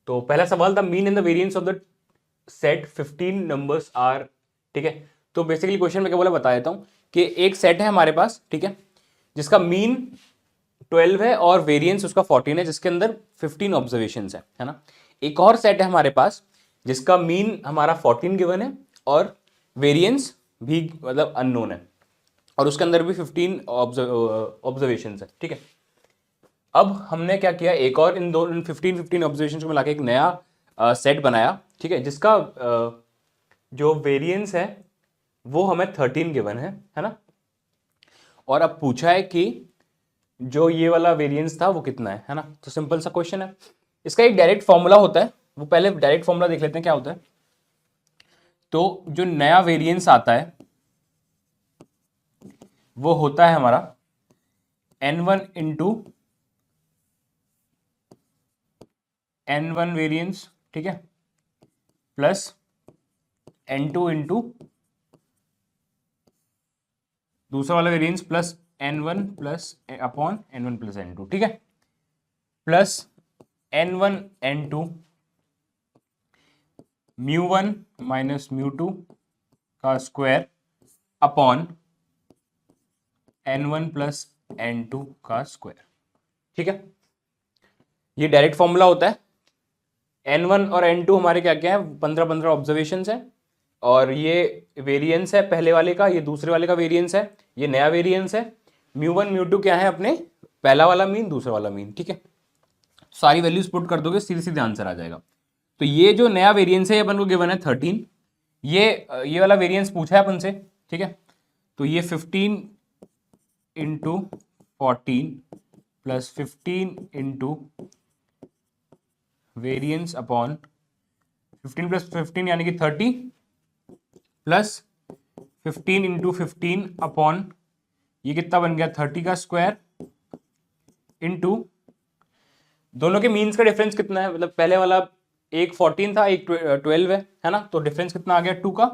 तो पहला सवाल था mean and the variance of the set 15 numbers are, ठीक है। तो बेसिकली क्वेश्चन में क्या बोला बता देता हूं कि एक सेट है हमारे पास, ठीक है, जिसका मीन 12 है और वेरिएंस उसका 14 है, जिसके अंदर 15 ऑब्जर्वेशंस है ना। एक और सेट है हमारे पास जिसका मीन हमारा 14 गिवन है और वेरिएंस भी मतलब अननोन है, और उसके अंदर भी 15 ऑब्जर्वेशंस है, ठीक है। अब हमने क्या किया, एक और इन 15 ऑब्जर्वेशंस को मिला के एक नया सेट बनाया, ठीक है, जिसका जो वेरिएंस है वो हमें 13 गिवन है ना। और अब पूछा है कि जो ये वाला वेरिएंस था वो कितना है ना। तो सिंपल सा क्वेश्चन है, इसका एक डायरेक्ट फॉर्मूला होता है, वो पहले डायरेक्ट फॉर्मूला देख लेते हैं क्या होता है। तो जो नया वेरिएंस आता है वो होता है हमारा n1 इंटू n1 वेरिएंस, ठीक है, प्लस n2 इंटू दूसरा वाला variance plus n1 plus upon n1 plus n2, ठीक है, प्लस n1 n2 μ1 माइनस μ2 का square upon n1 plus n2 का स्क्वायर, ठीक है। ये डायरेक्ट फॉर्मूला होता है। n1 और n2 हमारे क्या क्या है, 15 ऑब्जर्वेशंस है, और ये वेरिएंस है पहले वाले का, ये दूसरे वाले का वेरिएंस है, ये नया वेरिएंस है। μ1 μ2 क्या है, अपने पहला वाला मीन दूसरा वाला मीन, ठीक है। सारी वैल्यूज पुट कर दोगे सीधे सीधे आंसर आ जाएगा। तो ये जो नया वेरिएंस है अपन को गिवन है 13, ये वाला वेरिएंस पूछा है अपन से, ठीक है। तो ये 15 into 14 plus 15 into variance upon 15 plus 15 यानी कि 30 प्लस 15 इंटू 15 अपॉन ये कितना बन गया 30 का स्क्वायर इंटू दोनों के मीन्स का डिफरेंस कितना है, मतलब पहले वाला एक 14 था एक 12 है ना। तो डिफरेंस कितना आ गया 2 का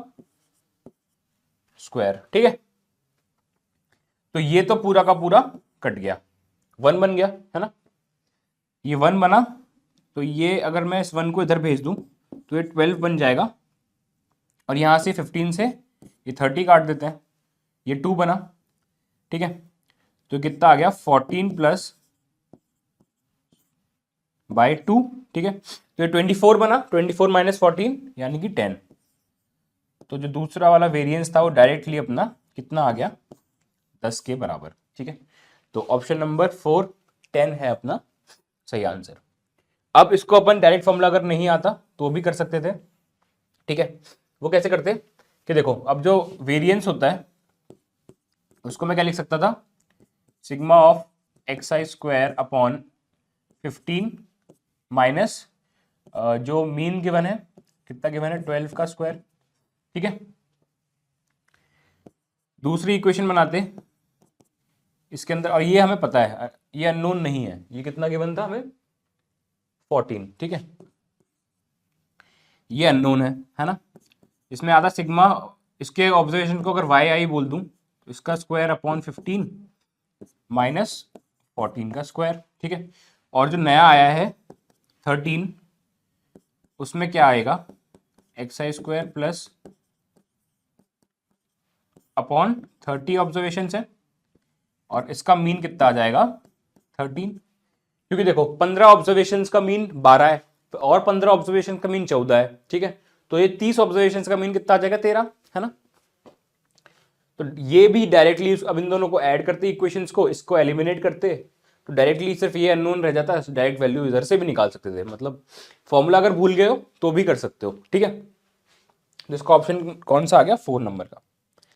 स्क्वायर, ठीक है। तो ये तो पूरा का पूरा कट गया, 1 बन गया है ना, ये 1 बना। तो ये अगर मैं इस 1 को इधर भेज दूं तो ये 12 बन जाएगा, और यहां से 15 से ये 30 काट देते हैं, ये 2 बना, ठीक है। तो कितना आ गया 14 प्लस बाई 2, ठीक है। तो ये 24 बना, 24 माइनस 14 यानी कि 10। तो जो दूसरा वाला वेरिएंस था वो डायरेक्टली अपना कितना आ गया 10 के बराबर, ठीक है। तो ऑप्शन नंबर 4 10 है अपना सही आंसर। अब इसको अपन डायरेक्ट फॉर्मूला अगर नहीं आता तो भी कर सकते थे, ठीक है। वो कैसे करते कि देखो, अब जो वेरिएंस होता है उसको मैं क्या लिख सकता था, sigma of x I square upon 15 minus जो मीन गिवन है, कितना गिवन है 12 का स्क्वायर, ठीक है। दूसरी इक्वेशन बनाते इसके अंदर, और ये हमें पता है ये अननोन नहीं है, ये कितना गिवन था हमें 14, ठीक है, ये अननोन है ना। इसमें आता सिग्मा, इसके ऑब्जर्वेशन को अगर वाई आई बोल दूं तो इसका स्क्वायर अपॉन 15 माइनस 14 का स्क्वायर, ठीक है। और जो नया आया है 13, उसमें क्या आएगा एक्स आई स्क्वायर प्लस अपॉन 30 ऑब्जर्वेशन है, और इसका मीन कितना आ जाएगा 13, क्योंकि देखो 15 ऑब्जर्वेशन का मीन 12 है और 15 ऑब्जर्वेशन का मीन 14 है, ठीक है। तो ये 30 ऑब्जर्वेशन का मीन कितना आ जाएगा 13, है ना। तो ये भी डायरेक्टली अब इन दोनों को ऐड करते इक्वेशंस को, इसको एलिमिनेट करते तो डायरेक्टली सिर्फ ये अननोन रह जाता है, डायरेक्ट वैल्यू इधर से भी निकाल सकते थे। मतलब फॉर्मूला अगर भूल गए हो तो भी कर सकते हो, ठीक है। तो इसका ऑप्शन कौन सा आ गया 4 नंबर का।